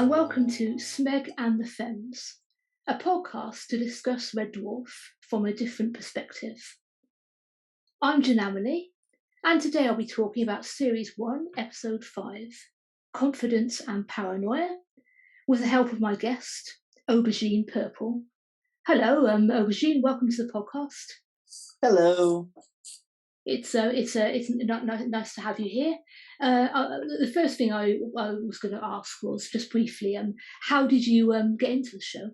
and welcome to Smeg and the Femmes, a podcast to discuss Red Dwarf from a different perspective. I'm Janamini, and today I'll be talking about Series 1, Episode 5, Confidence and Paranoia, with the help of my guest, Aubergine Purple. Hello, Aubergine, welcome to the podcast. Hello. It's nice to have you here. The first thing I was going to ask was just briefly, how did you get into the show?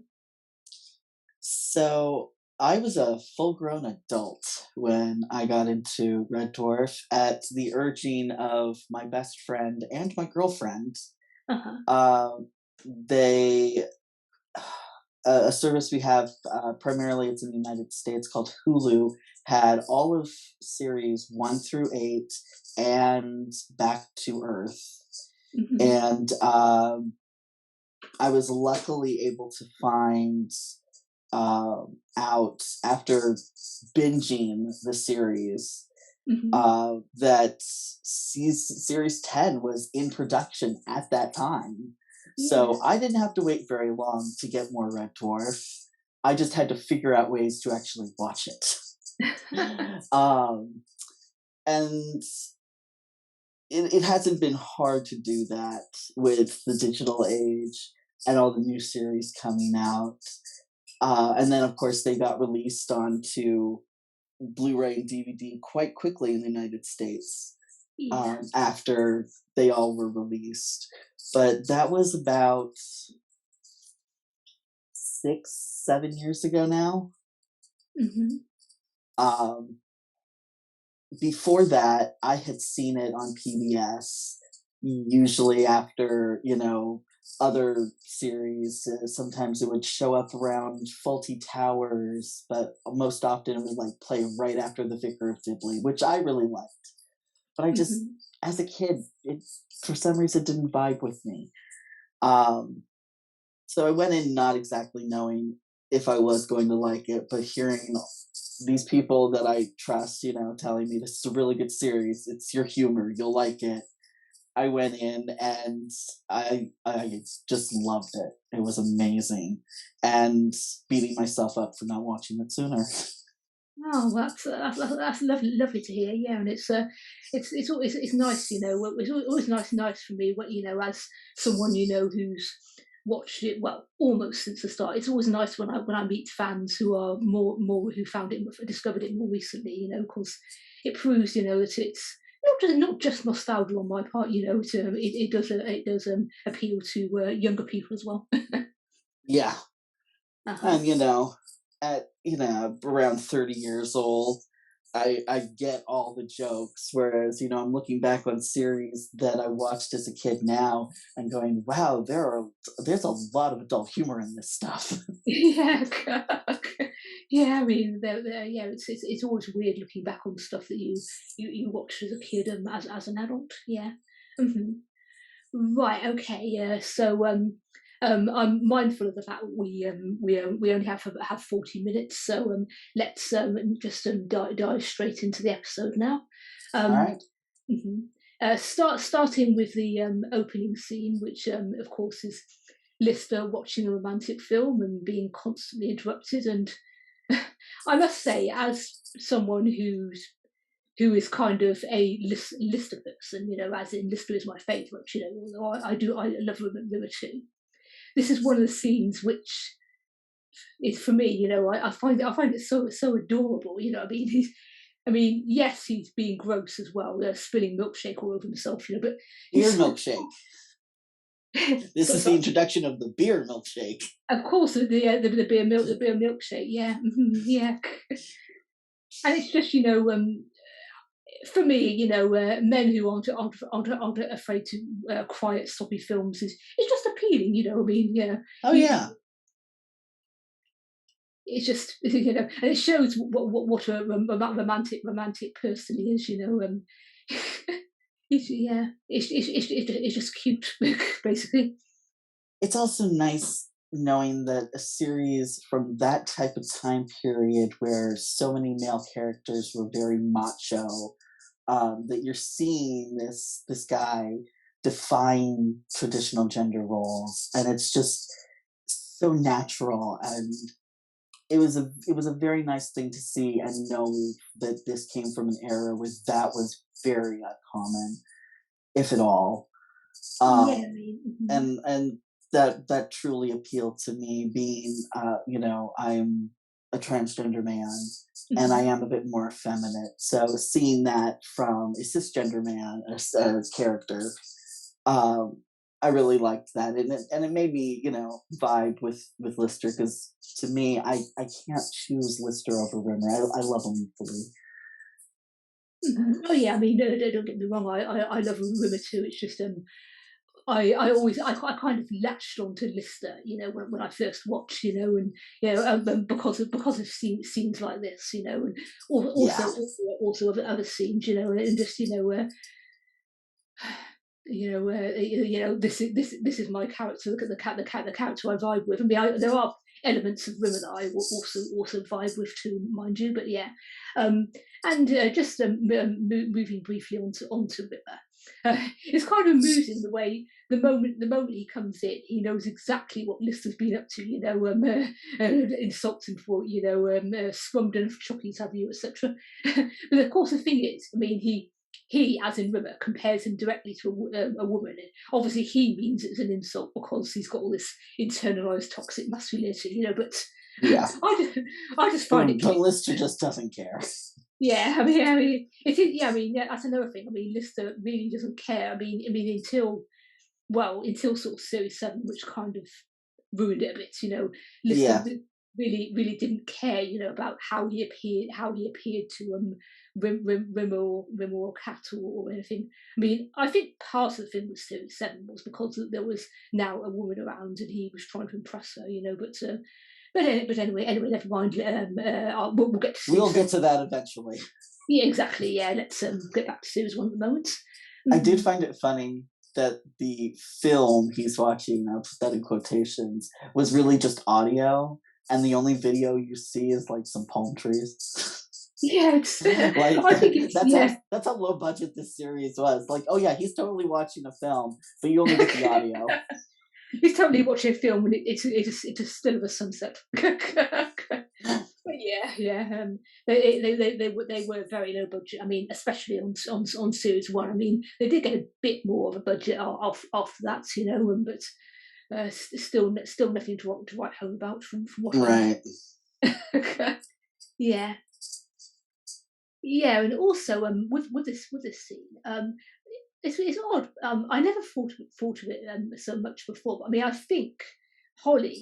So I was a full-grown adult when I got into Red Dwarf at the urging of my best friend and my girlfriend. They a service we have primarily it's in the United States called Hulu had all of series 1 through 8 and Back to Earth. And I was luckily able to find out after binging the series that series 10 was in production at that time. So I didn't have to wait very long to get more Red Dwarf. I just had to figure out ways to actually watch it. And it hasn't been hard to do that with the digital age and all the new series coming out. And then, of course, they got released onto Blu-ray and DVD quite quickly in the United States after they all were released. But that was about 6-7 years ago now. Before that, I had seen it on PBS, usually after, other series. Sometimes it would show up around Fawlty Towers, but most often it would play right after The Vicar of Dibley, which I really liked. But I just, as a kid, it for some reason didn't vibe with me. So I went in not exactly knowing if I was going to like it, but hearing these people that I trust, telling me this is a really good series, it's your humor, you'll like it. I went in and I just loved it. It was amazing, and beating myself up for not watching it sooner. Oh, that's lovely to hear. Yeah, and it's always nice, It's always nice for me, as someone who's watched it almost since the start. It's always nice when I meet fans who are more who discovered it more recently. Because it proves that it's not just nostalgia on my part. It does appeal to younger people as well. Yeah. And at around 30 years old, I get all the jokes, whereas I'm looking back on series that I watched as a kid now and going, wow, there's a lot of adult humor in this stuff. Yeah. Yeah, I mean, it's always weird looking back on stuff that you watched as a kid as an adult. Yeah. Right. Okay. Yeah. So I'm mindful of the fact that we only have 40 minutes, so let's just dive straight into the episode now. All right. Starting with the opening scene, which of course is Lister watching a romantic film and being constantly interrupted. And I must say, as someone who is kind of a Lister person, as in Lister is my favourite, although I love River too. This is one of the scenes which is, for me, I find it so adorable. Yes, he's being gross as well, spilling milkshake all over himself. But beer milkshake. This is the introduction of the beer milkshake. Of course, the beer milkshake. Yeah, yeah. And it's just for me, men who aren't afraid to cry at soppy films is just appealing. Yeah. Oh yeah. It's just and it shows what a romantic person he is. It's just cute, basically. It's also nice knowing that a series from that type of time period where so many male characters were very macho, that you're seeing this guy defying traditional gender roles, and it's just so natural, and it was a very nice thing to see and know that this came from an era where that was very uncommon, if at all. Yeah, I Um, mean, and that truly appealed to me, being I'm a transgender man, and I mhm. am a bit more effeminate. So seeing that from a cisgender man, a character, um, I really liked that, and it made me, vibe with Lister, because to me, I can't choose Lister over Rimmer. I love him equally. Mhm. Oh yeah, I mean, no, don't get me wrong. I love Rimmer too. It's just I always I kind of latched onto Lister, when I first watched, and because of scenes like this, and Yeah, also other scenes, and just this is my character. Look at the character I vibe with. I mean, there are elements of Rimmer that I also vibe with too, mind you. But yeah, um, and just moving briefly onto Rimmer, it's kind of amusing the way the moment he comes in, he knows exactly what Lister's been up to. Insults him for scrummed enough chocolate have you, etc. But of course, the thing is, I mean, he, as in Rimmer, compares him directly to a woman. And obviously, he means it's an insult because he's got all this internalized toxic masculinity, But yeah. I just find it But cute. Lister just doesn't care. Yeah, I mean, it is. Yeah, I mean, yeah, that's another thing. I mean, Lister really doesn't care. I mean, until sort of series 7, which kind of ruined it a bit. Lister Yeah, really didn't care, about how he appeared to Rimmer or Cat or anything. I mean, I think part of the thing with series 7 was because there was now a woman around and he was trying to impress her, but anyway, never mind. We'll get to we'll series get 7. to that eventually. Yeah, exactly. Yeah, let's get back to series 1 at the moment. I did Mhm. find it funny that the film he's watching, I'll put that in quotations, was really just audio, and the only video you see is like some palm trees. Yeah, Like I think it's yeah. that's how low budget this series was. Like, oh yeah, he's totally watching a film, but you only get the audio. He's totally watching a film and it's a still of a sunset. But yeah, yeah. They were very low budget. I mean, especially on series 1. I mean, they did get a bit more of a budget off after that, but still nothing to write home about from what I Right. understand. Yeah. Yeah, and also with this scene, it's odd. I never thought of it so much before. But I mean, I think Holly,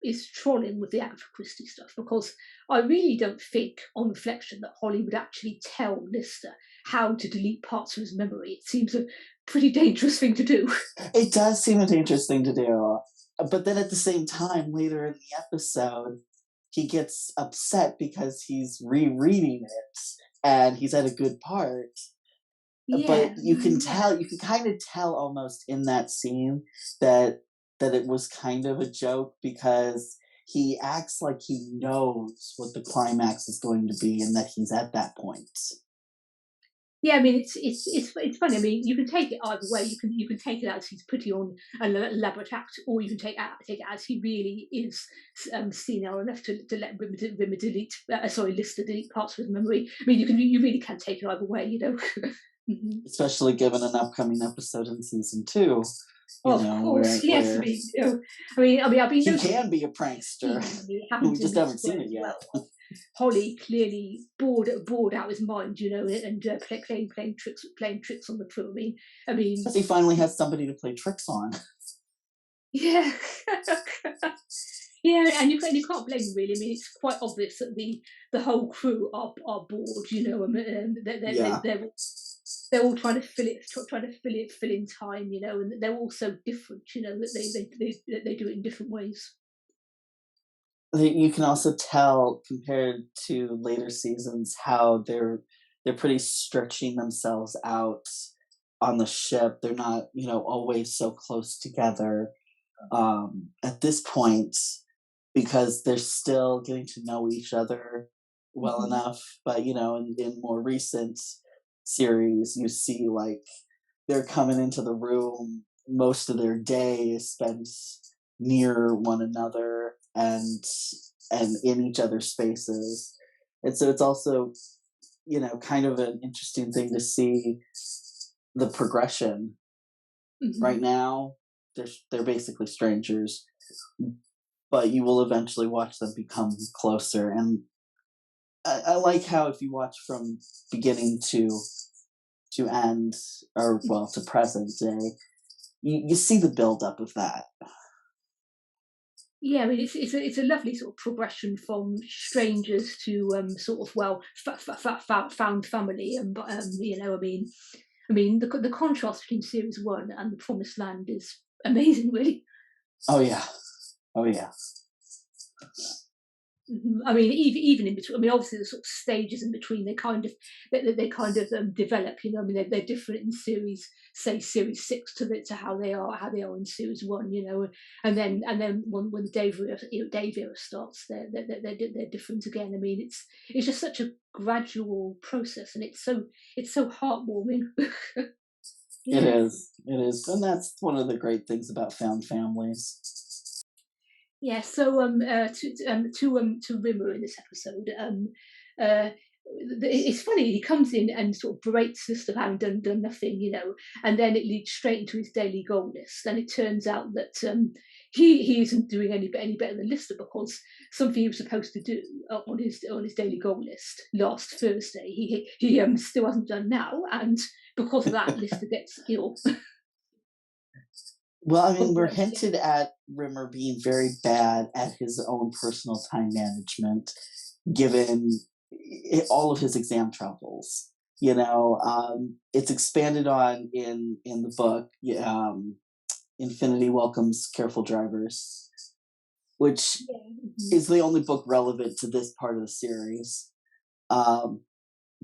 is trolling with the Agatha Christie stuff because I really don't think, on reflection, that Holly would actually tell Lister how to delete parts of his memory. It seems a pretty dangerous thing to do. It does seem a dangerous thing to do. But then at the same time, later in the episode, he gets upset because he's rereading it and he's at a good part. But Yeah, you can yeah. tell, you can kind of tell almost in that scene that it was kind of a joke, because he acts like he knows what the climax is going to be and that he's at that point. Yeah, I mean, it's funny. I mean, you can take it either way. You can take it as he's putting on an elaborate act, or you can take it as he really is senile enough to let Rimmer delete, Lister delete parts of his memory. I mean, you really can take it either way. Mhm. Especially given an upcoming episode in season 2, Of course, yes. I where mean, I've been he noticing can be a prankster. theme. I mean, it We happens in just this haven't as seen well it as yet. well. Holly clearly bored out his mind, and playing tricks on the crew. I mean, Because he finally has somebody to play tricks on. yeah, yeah, and you can't blame them really. I mean, it's quite obvious that the whole crew are bored. And Yeah. they're all trying to fill in time. And they're all so different. That they do it in different ways. You can also tell, compared to later seasons, how they're pretty stretching themselves out on the ship. They're not, always so close together at this point, because they're still getting to know each other well Mhm. enough. But in more recent series, you see like they're coming into the room, most of their day is spent near one another and in each other's spaces. And so it's also, kind of an interesting thing to see the progression. Right Mhm. now, they're basically strangers, but you will eventually watch them become closer. And I like how if you watch from beginning to end, or well, to present day, you see the buildup of that. Yeah, I mean, it's a lovely sort of progression from strangers to sort of well found family, and but I mean the contrast between series one and the Promised Land is amazing, really. Oh yeah, oh yeah, Mhm. I mean, even in between. I mean, obviously, the sort of stages in between, they kind of develop. I mean, they're different in series, say series six to how they are in series one. And then when the Dave era starts, they're different again. I mean, it's just such a gradual process, and it's so heartwarming. it Yeah. is, it is, and that's one of the great things about found families. Yeah, so to Rimmer in this episode, uh, it's funny. He comes in and sort of berates us of having done nothing, and then it leads straight into his daily goal list. And it turns out that he isn't doing any better than Lister, because something he was supposed to do on his daily goal list last Thursday, he still hasn't done now, and because of that, Lister gets ill. Well, I Oh, mean, we're right, yeah. hinted at Rimmer being very bad at his own personal time management, given all of his exam troubles. It's expanded on in the book. Infinity welcomes careful drivers, which Yeah. Mhm. is the only book relevant to this part of the series. Um,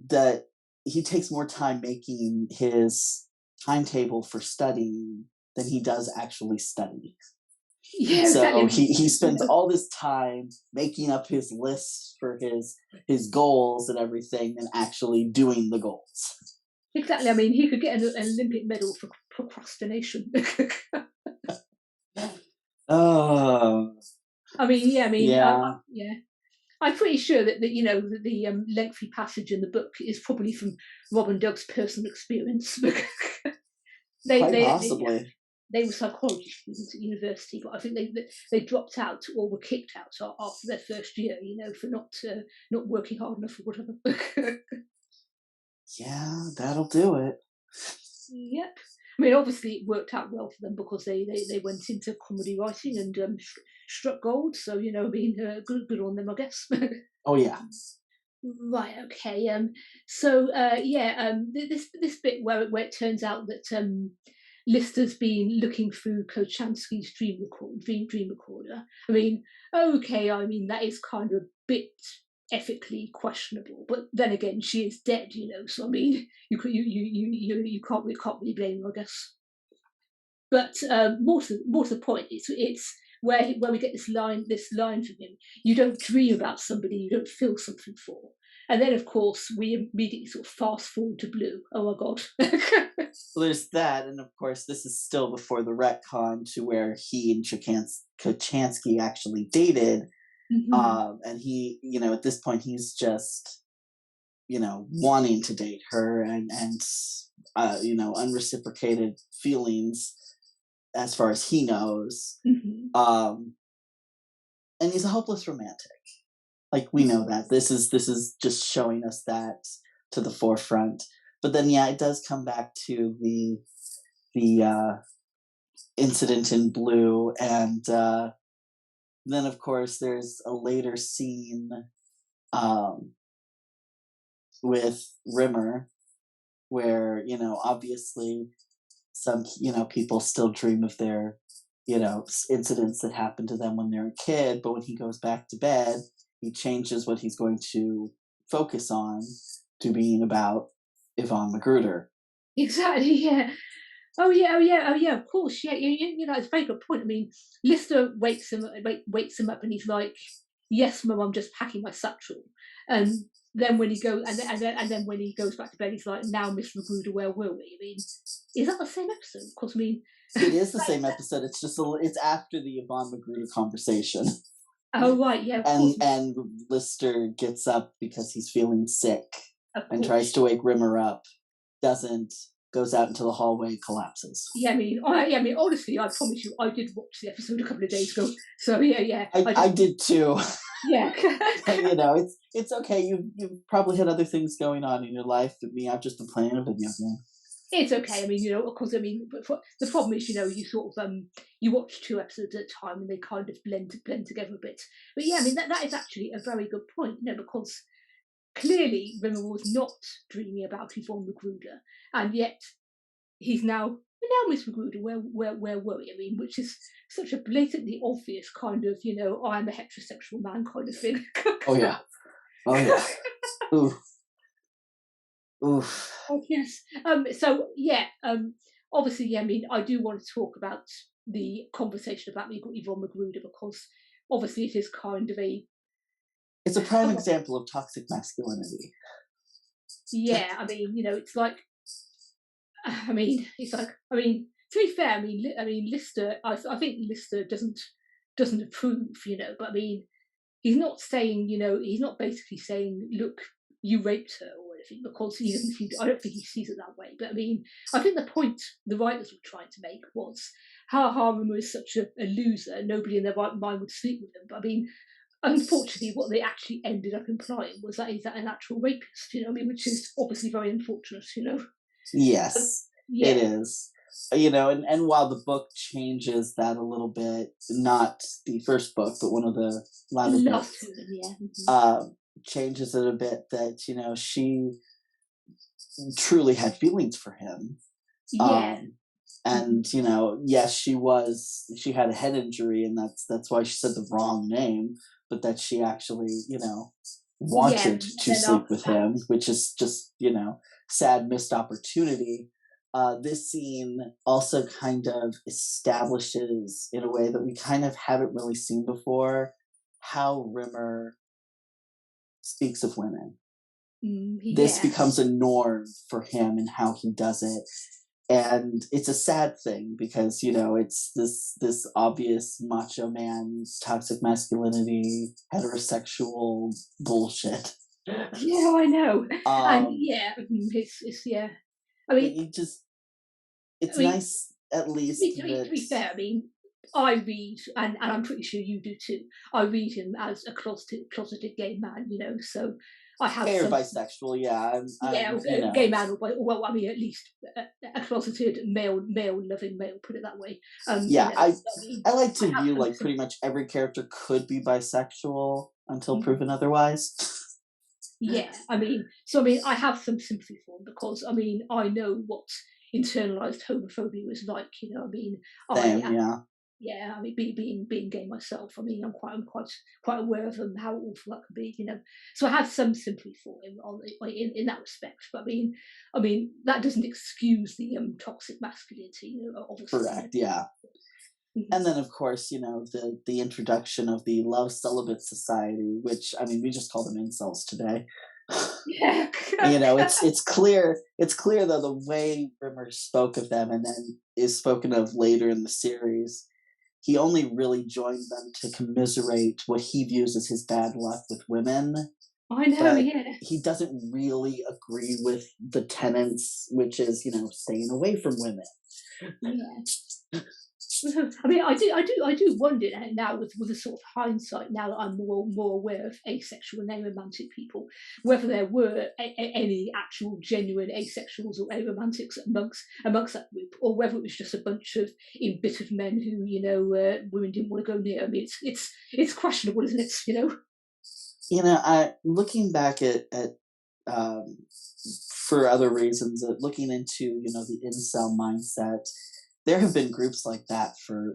that he takes more time making his timetable for studying than he does actually study. Yeah, exactly. So I he mean, spends all this time making up his lists for his goals and everything, and actually doing the goals. exactly. I mean, he could get an Olympic medal for procrastination. Oh, I mean, yeah. I mean, yeah. yeah. I'm pretty sure that the lengthy passage in the book is probably from Rob and Doug's personal experience. they Quite they they possibly. they were psychology students at university, but I think they dropped out or were kicked out after their first year, for not working hard enough or whatever. Yeah, that'll do it. Yep. I mean, obviously, it worked out well for them because they went into comedy writing and struck gold. So I mean, good on them, I guess. Oh yeah. Right. Okay. So yeah. This bit where it turns out that Lister's been looking through Kochansky's dream recorder. I mean, okay. I mean, that is kind of a bit ethically questionable, but then again, she is dead. So I mean, you can't really blame her, I guess. But more to the point, it's where we get this line from him. You don't dream about somebody you don't feel something for. And then, of course, we immediately sort of fast forward to Blue. Oh my god. Well, there's that, and of course, this is still before the retcon to where he and Kochansky actually dated. Hmm. And he, at this point, he's just, wanting to date her, and unreciprocated feelings as far as he knows. Hmm. Um, and he's a hopeless romantic. Like, we know that this is just showing us that to the forefront. But then, yeah, it does come back to the incident in Blue, and then of course there's a later scene um, with Rimmer where obviously some people still dream of their incidents that happened to them when they're a kid, but when he goes back to bed he changes what he's going to focus on to being about Yvonne Magruder. Exactly. Yeah. Oh yeah. Oh yeah. Oh yeah. Of course. Yeah. It's a very good point. I mean, Lister wakes him up, and he's like, "Yes, Mum, I'm just packing my satchel." And then when he goes and then when he goes back to bed, he's like, "Now, Miss Magruder, where were we?" I mean, is that the same episode? Of course, I mean, It is the same episode. It's just it's after the Yvonne Magruder conversation, oh right, yeah, of course, and Lister gets up because he's feeling sick of and tries to course. wake Rimmer up. Doesn't, goes out into the hallway, collapses. I mean, honestly, I promise you, I did watch the episode a couple of days ago. So yeah, I I just did too. yeah. You know, it's okay. You've probably had other things going on in your life than me. I've just been playing a video game. It's okay. I mean, of course, I mean, but the problem is, you sort of you watch two episodes at a time, and they kind of blend together a bit. But yeah, I mean, that is actually a very good point, because clearly Rimmer was not dreaming about Yvonne Magruder, and yet he's now Miss Magruder. Where were we? I mean, which is such a blatantly obvious kind of, I'm a heterosexual man kind of thing. Oh yeah. Oh yeah. Ooh. Oof. Oh, yes. So yeah. Obviously, yeah. I mean, I do want to talk about the conversation about Yvonne Magruder because obviously it is kind of a It's a prime well, example of toxic masculinity. yeah. I mean, it's like I mean, to be fair, I mean, Lister. I think Lister doesn't approve, but I mean, he's not saying, he's not basically saying, look, you raped her or anything, because he doesn't seem. I don't think he sees it that way. But I mean, I think the point the writers were trying to make was, ha, Rimmer is such a loser. Nobody in their right mind would sleep with him. But I mean, unfortunately, what they actually ended up implying was that he's an actual rapist. I mean, which is obviously very unfortunate. But Yes, it yeah, is. And while the book changes that a little bit, not the first book, but one of the the latter last books, two of them, yeah. uh, changes it a bit that, she truly had feelings for him. Yeah. Um, Mhm. and, yes, she had a head injury, and that's why she said the wrong name, but that she actually, Yeah, wanted and to then sleep after with that, him, which is just, sad missed opportunity. This scene also kind of establishes, in a way that we kind of haven't really seen before, how Rimmer speaks of women. This yeah, becomes a norm for him and how he does it, and it's a sad thing because, it's this obvious macho man, toxic masculinity, heterosexual bullshit. yeah, I know, and um yeah, it's yeah. I but mean, you just I it's mean, nice at to be least to be to that. be fair, I mean, I read, and I'm pretty sure you do too. I read him as a closeted gay man, so I have Gay or some. bisexual, yeah, Yeah, I'm gay man, well, I mean, at least a closeted male loving male. Put it that way. yeah, I mean, I like I to have view, some like, pretty much every character could be bisexual until sympathy. proven otherwise. Yeah, I mean, so I mean, I have some sympathy for him because I mean, I know what internalized homophobia was like. I mean, I Same, yeah. yeah, I mean, being gay myself, I mean, I'm quite aware of how awful that could be. So I have some sympathy for him in that respect. But I mean, that doesn't excuse the toxic masculinity, obviously. Correct, yeah. Mhm. And then, of course, the introduction of the Love Celibate Society, which, I mean, we just call them incels today. Yeah, It's clear though, the way Rimmer spoke of them and then is spoken of later in the series, he only really joined them to commiserate what he views as his bad luck with women, I know. but Yeah, he doesn't really agree with the tenets, which is, staying away from women. yeah. I mean, I do wonder now with a sort of hindsight, now that I'm more aware of asexual and aromantic people, whether there were any actual genuine asexuals or aromantics amongst that group, or whether it was just a bunch of embittered men who women didn't want to go near. I mean, it's questionable, isn't it? I looking back at um, for other reasons, looking into, the incel mindset, there have been groups like that for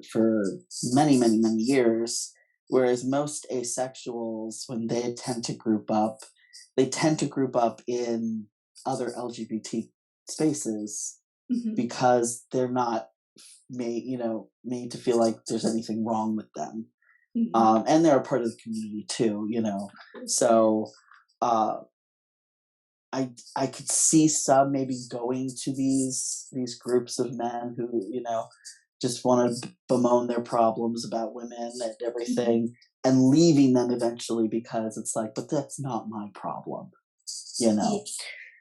many, many, many years. Whereas most asexuals, when they tend to group up, they tend to group up in other LGBT spaces Hmm. because they're not made to feel like there's anything wrong with them. Hmm. And they're a part of the community too. Of course, yeah. So, uh, I could see some maybe going to these groups of men who, just want to bemoan their problems about women and Mhm. everything, and leaving them eventually because it's like, but that's not my problem, you Yeah, know.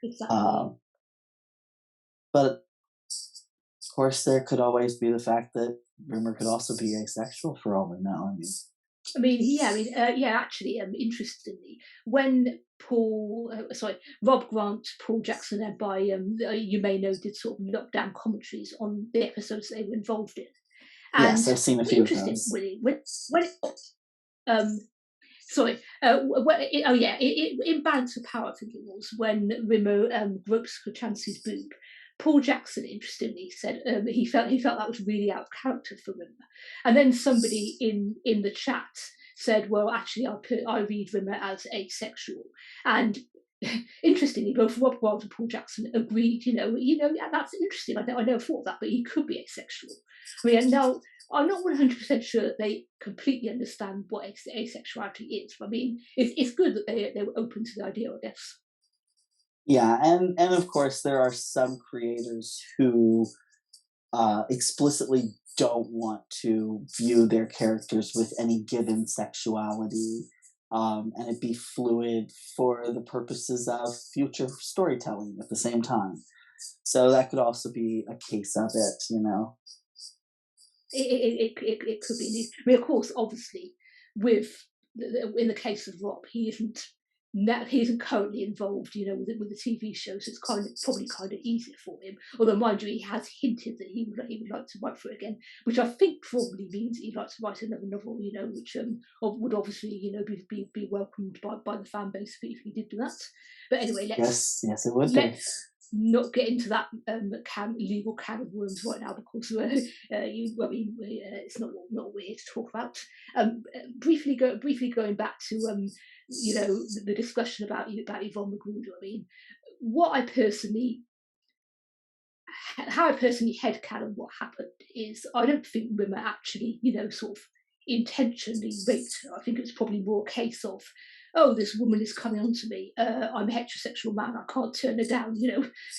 exactly. Um, but of course, there could always be the fact that Rimmer could also be asexual for all we know. I mean, Yeah, actually, interestingly, when Rob Grant, Paul Jackson, and you may know, did sort of lockdown commentaries on the episodes they were involved in. And yes, I've seen a few of interesting, those. really, when um, sorry, oh yeah, in Balance of Power, I think it was, when Rimmer gropes for Chansey's boob. Paul Jackson, interestingly, said he felt that was really out of character for Rimmer, and then somebody in the chat said, "Well, actually, I read Rimmer as asexual," and interestingly, both Rob Wild and Paul Jackson agreed. Yeah, that's interesting. I never thought of that, but he could be asexual. I mean, now I'm not 100% sure that they completely understand what asexuality is. But I mean, it's good that they were open to the idea, I guess. Yeah, and of course there are some creators who explicitly don't want to view their characters with any given sexuality, and it be fluid for the purposes of future storytelling at the same time. So that could also be a case of it. It could be. I mean, of course, obviously, with in the case of Rob, he isn't currently involved, with the TV show, so it's probably kind of easier for him. Although, mind you, he has hinted that he would like to write for it again, which I think probably means he'd like to write another novel, which would obviously, be welcomed by the fan base if he did do that. But anyway, Yes, yes, it would be. let's not get into that legal can of worms right now, because it's not what we're here to talk about. Briefly going back to the discussion about Yvonne Magruder. I mean, what I personally how I personally headcanon what happened is, I don't think Rimmer actually, sort of intentionally raped her. I think it was probably more a case of, oh, this woman is coming on to me. I'm a heterosexual man. I can't turn her down.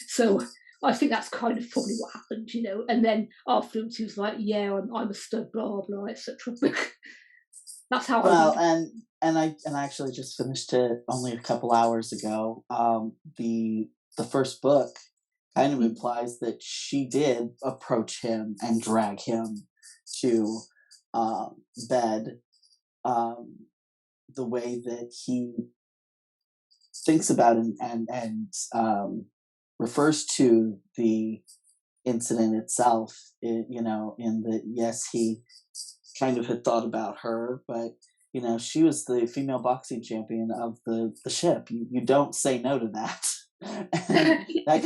So I think that's kind of probably what happened. And then afterwards he was like, yeah, I'm a stud, blah, blah, etc. That's how I Well, read. and I actually just finished it only a couple hours ago. The first book kind of Mm. implies that she did approach him and drag him to bed. Um, the way that he thinks about and refers to the incident itself, in that, yes, he kind of had thought about her, but she was the female boxing champion of the ship. You don't say no to that. And that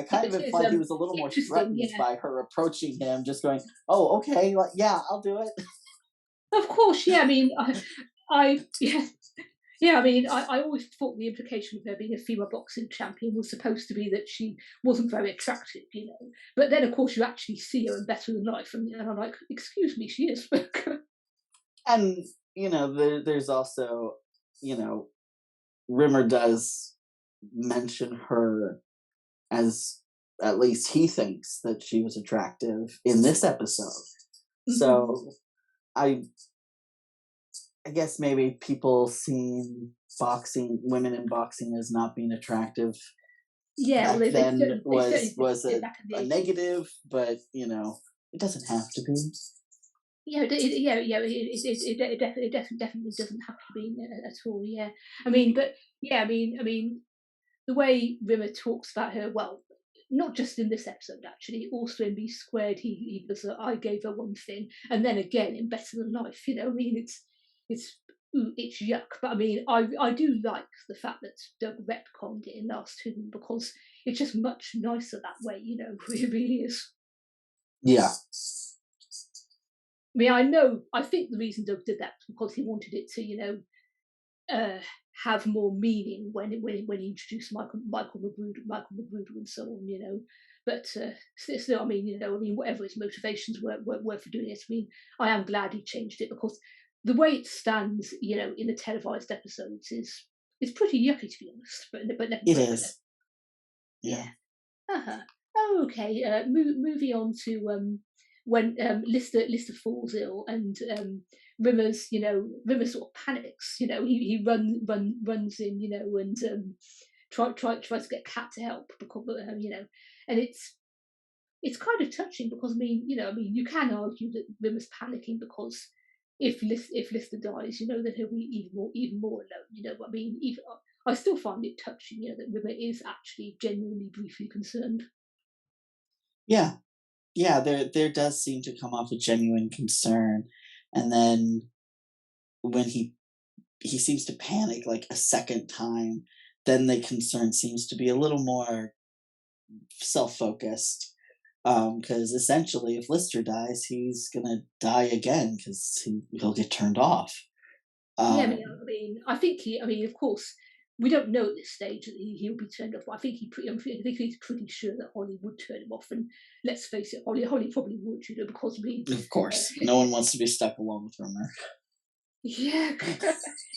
kind of It's implied he was a little more interesting, threatened yeah. by her approaching him, just going, "Oh, okay, like, yeah, I'll do it." Of course, yeah. I mean, yeah, yeah. I mean, I always thought the implication of her being a female boxing champion was supposed to be that she wasn't very attractive. But then, of course, you actually see her in Better Than Life, and I'm like, excuse me, she is. And there's also, you know, Rimmer does mention her as, at least he thinks that she was attractive in this episode. Mhm. So I I guess maybe people seeing women in boxing as not being attractive Yeah, well, back then they was certainly was did a, back in the a 80s. negative, but it doesn't have to be. Yeah, it definitely doesn't have to be at all. Yeah, I mean, but yeah, I mean, the way Rimmer talks about her, well, not just in this episode actually, also in B Squared, he was, I gave her one thing, and then again in Better Than Life. I mean, it's yuck, but I mean, I do like the fact that Doug retconned it in Last Hidden, because it's just much nicer that way. It really is. Yeah. I mean, I think the reason Doug did that was because he wanted it to, uh, have more meaning when he introduced Michael Magruder and so on. But still, I mean, whatever his motivations were for doing it, I mean, I am glad he changed it, because the way it stands, in the televised episodes is pretty yucky, to be honest. But It but is. Yeah. Yeah. Uh-huh. Oh, okay. Moving on to when Lister falls ill and Rimmer sort of panics. He runs in, and tries to get Cat to help because and it's kind of touching because you can argue that Rimmer's panicking because if Lister dies, then he'll be even more alone. But I mean, even I still find it touching, that Rimmer is actually genuinely briefly concerned. Yeah. Yeah, there does seem to come off a genuine concern, and then when he seems to panic, like, a second time, then the concern seems to be a little more self-focused, because essentially, if Lister dies, he's gonna die again 'cause he'll get turned off. Yeah, Um, I think of course, we don't know at this stage that he'll be turned off. But I think he's pretty sure that Holly would turn him off. And let's face it, Holly probably would, because of course, no one wants to be stuck alone with Rumor. yeah,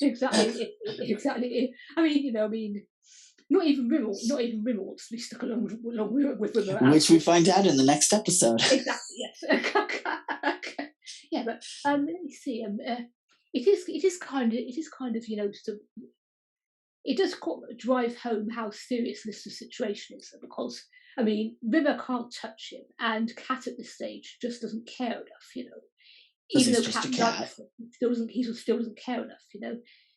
exactly, exactly. Not even Rimmel wants to be stuck with Rimmer at Which we all. find out in the next episode. Exactly, yes. Yeah, but let me see. It is kind of just it does drive home how serious Lister's situation is because Rimmer can't touch him, and Cat at this stage just doesn't care enough. Because Even he's though just Cat a cat. likes him, he still doesn't care enough.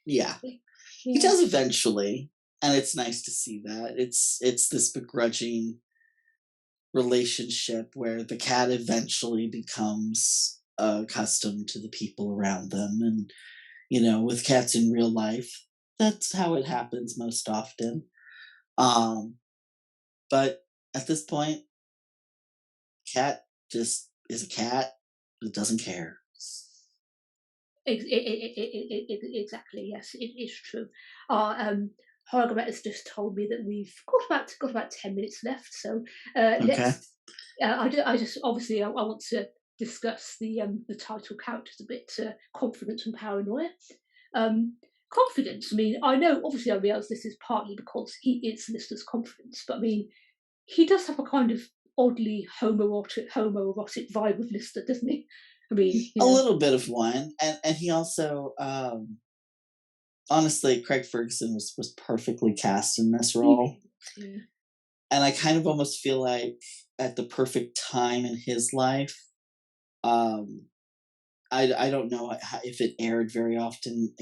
Yeah. He Yeah. does eventually, and it's nice to see that. It's this begrudging relationship where the cat eventually becomes accustomed to the people around them, and with cats in real life, that's how it happens most often. Um, but at this point, cat just is a cat that doesn't care. Exactly. Yes, it is true. Our Margaret has just told me that we've got about 10 minutes left. So Okay. let's. I just obviously I want to discuss the title characters a bit. Confidence and paranoia. Confidence. I know. Obviously, I realise this is partly because he is Lister's confidence, but he does have a kind of oddly homoerotic vibe with Lister, doesn't he? I mean, A you know. little bit of one, and he also honestly, Craig Ferguson was perfectly cast in this role, Yeah. and I kind of almost feel like at the perfect time in his life. Um, I don't know if it aired very often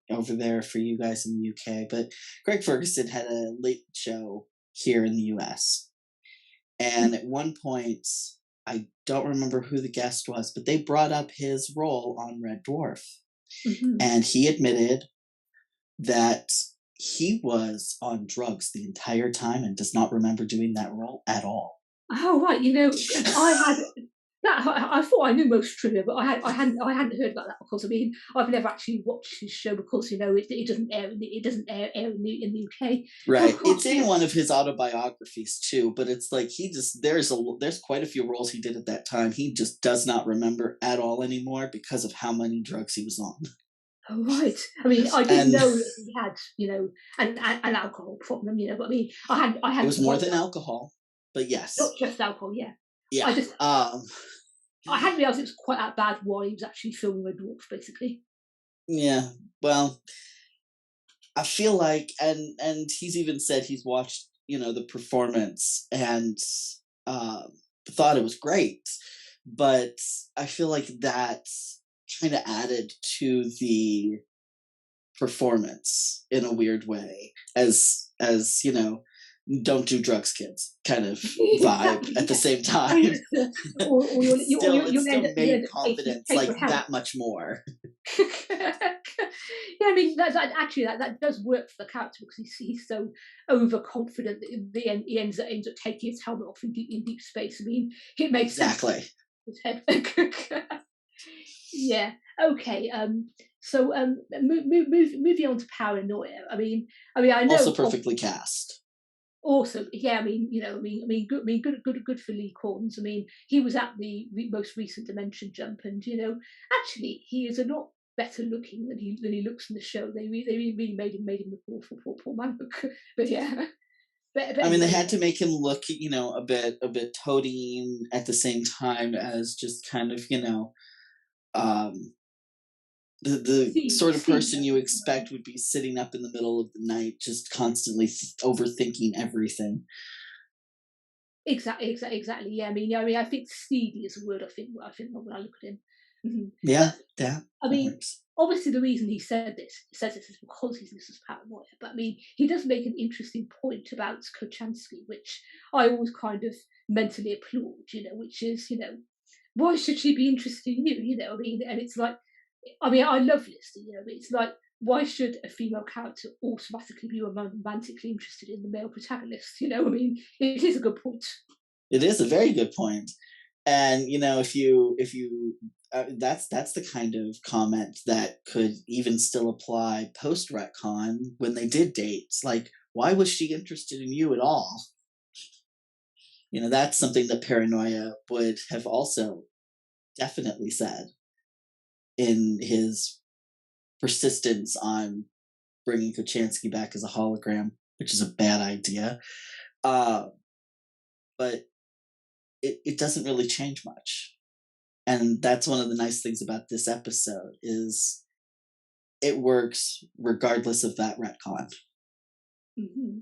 over there for you guys in the UK, but Craig Ferguson had a late show here in the US, and at one point, I don't remember who the guest was, but they brought up his role on Red Dwarf, Mhm. and he admitted that he was on drugs the entire time and does not remember doing that role at all. Oh, right, I had that I thought I knew most trivia, but I hadn't heard about that because, I've never actually watched his show because, it doesn't air in the UK. Right. Oh, It's in yeah. one of his autobiographies too, but it's like he just there's quite a few roles he did at that time. He just does not remember at all anymore because of how many drugs he was on. Oh, right. I did And know that he had, an alcohol problem, but I it hadn't was more quite than alcohol, but yes. not just alcohol, yeah. I Yeah. just I hadn't realised it was quite that bad while he was actually filming Red Dwarf, basically. Yeah. Well, I feel like and he's even said he's watched, the performance and um thought it was great, but I feel like that kind of added to the performance in a weird way as don't do drugs kids kind of vibe Exactly, at the yeah. same I mean, time. it's, or It you'll still you'll made end up taking confidence taking like help. that much more. Yeah, that actually that does work for the character because he's so overconfident that in the end he ends up taking his helmet off in deep space. It makes sense Exactly. his head. Yeah. Okay. So moving on to paranoia. I Also know. perfectly cast. Also, yeah, good for Lee Corns. He was at the most recent Dimension Jump, and actually, he is a lot better looking than he looks in the show. They really made him look awful, poor man. But yeah, but I mean, they anyway, had to make him look, a bit toadying at the same time as just kind of, um, the Stevie, sort of person Stevie, you expect would be sitting up in the middle of the night, just constantly overthinking everything. exactly. Yeah, I think Stevie is a word. I think when I look at him. Yeah, But yeah, I that mean, works. obviously the reason he says this is because he's Mrs. Paranoia. But I mean, he does make an interesting point about Kochansky, which I always kind of mentally applaud. Which is, why should she be interested in you? And it's like, I love Lister. But it's like, why should a female character automatically be romantically interested in the male protagonist? It is a good point. It is a very good point. And if you that's the kind of comment that could even still apply post retcon when they did dates. Like, why was she interested in you at all? That's something that paranoia would have also definitely said in his persistence on bringing Kochansky back as a hologram, which is a bad idea. Uh, but it doesn't really change much. And that's one of the nice things about this episode is it works regardless of that retcon. Mhm.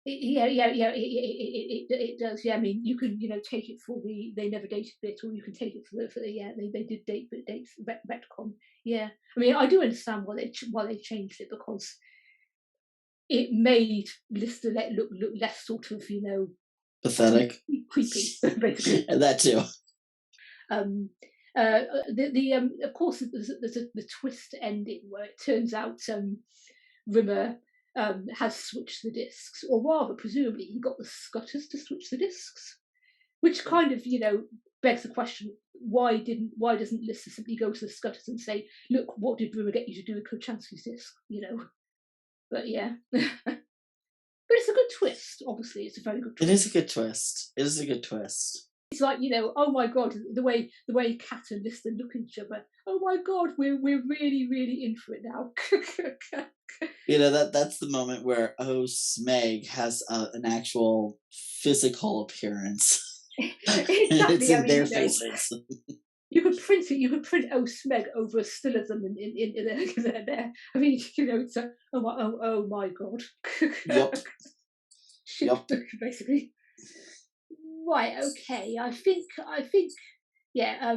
Yeah. It does. Yeah, you can take it for the they never dated bit, or you can take it for the yeah they did date but dates retcon. Yeah, I do understand why they changed it, because it made Lister look less sort of Pathetic. creepy basically. That too. Um, of course there's the twist ending where it turns out Rimmer has switched the discs, or rather, presumably, he got the Scutters to switch the discs, which kind of, begs the question: why doesn't Lister simply go to the Scutters and say, "Look, what did Rimmer get you to do with Kochansky's disc?" But yeah, but it's a good twist. Obviously, it's a very good It is a twist. good twist. It is a good twist. It's like, oh my god, the way Cat and Lister look at each other. Oh my god, we're really really in for it now. That's the moment where Smeg has an actual physical appearance. It's Exactly. in their faces. You could print it. You could print "Oh Smeg" over a still of them in there. It's a oh my god, Yup. shit, Yup. basically. Right. Okay. I think. Yeah.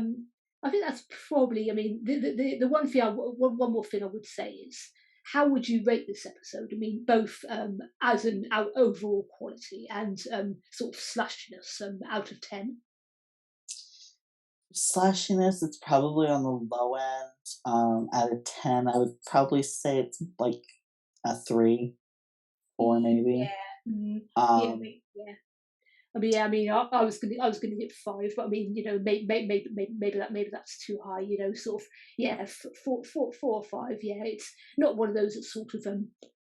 I think that's probably. The one thing one more thing I would say is, how would you rate this episode? Both as an overall quality and sort of slashiness, out of 10. Slashiness, it's probably on the low end. Out of 10, I would probably say it's like a 3, 4 maybe. Yeah. Yeah. Um, Yeah. I was gonna get 5, but maybe that's too high. Sort of, yeah, 4 or 5. Yeah, it's not one of those that sort of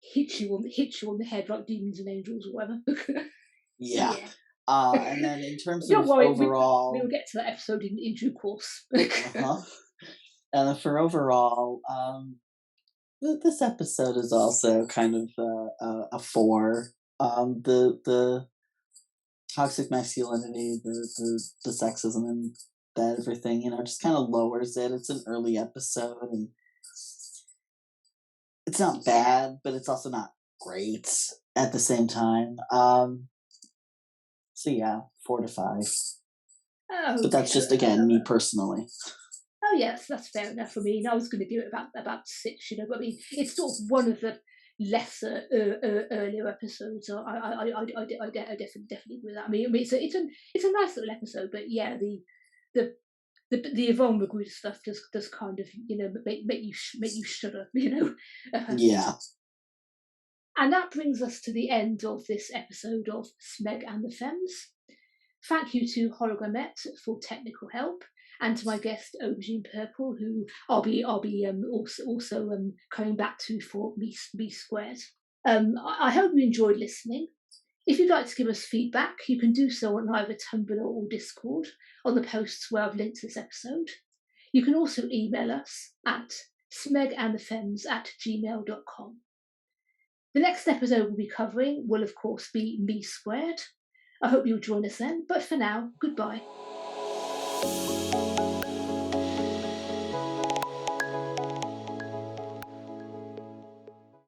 hit you on the head like Demons and Angels or whatever. yeah. Yeah, And then in terms don't of worry, we will overall, get to that episode in due course. uh-huh. And for overall, this episode is also kind of a 4. The toxic masculinity, the sexism and that everything, just kind of lowers it. It's an early episode and it's not bad, but it's also not great at the same time. So yeah, 4 to 5. But that's Okay. just again me personally. Oh yes, that's fair enough. I was going to give it about 6. But it's sort of one of the lesser earlier episodes. So I definitely agree with that. It's a nice little episode, but yeah, the the Yvonne Magruder stuff does kind of make you shudder. Yeah. And that brings us to the end of this episode of Smeg and the Femmes. Thank you to Hologramet for technical help, and to my guest Aubergine Purple, who I'll be also coming back to for me squared. I hope you enjoyed listening. If you'd like to give us feedback, you can do so on either Tumblr or Discord on the posts where I've linked to this episode. You can also email us at smegandthefemmes@gmail.com. The next episode we'll be covering will, of course, be Me Squared. I hope you'll join us then, but for now, goodbye.